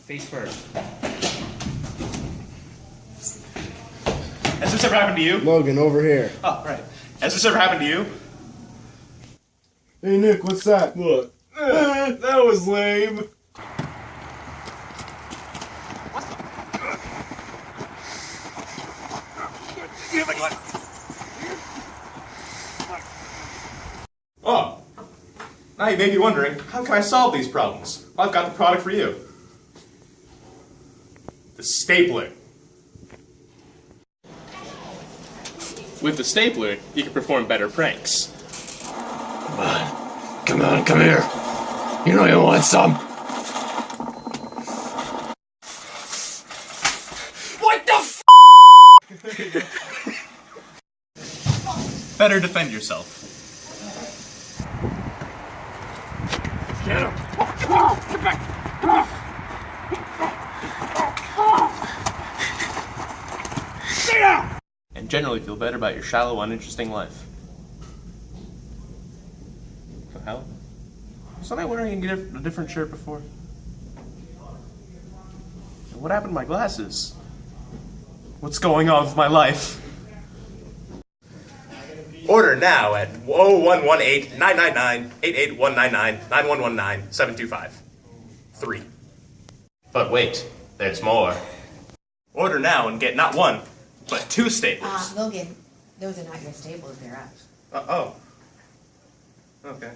Face first. Has this ever happened to you? Logan, over here. Oh, right. Has this ever happened to you? Hey, Nick, what's that? What? That was lame. Oh. Now you may be wondering, how can I solve these problems? Well, I've got the product for you. The stapler. With the stapler, you can perform better pranks. Come on, come here. You know you want some. What the f***? Better defend yourself. Get him. Get back. Stay down. And generally feel better about your shallow, uninteresting life. So how? Wasn't I wearing a different shirt before? And what happened to my glasses? What's going on with my life? Order now at 0118-999-88199-9119-725. 3. But wait, there's more. Order now and get not one, but 2 staples. Logan, those are not your staples, they're us. Oh. Okay.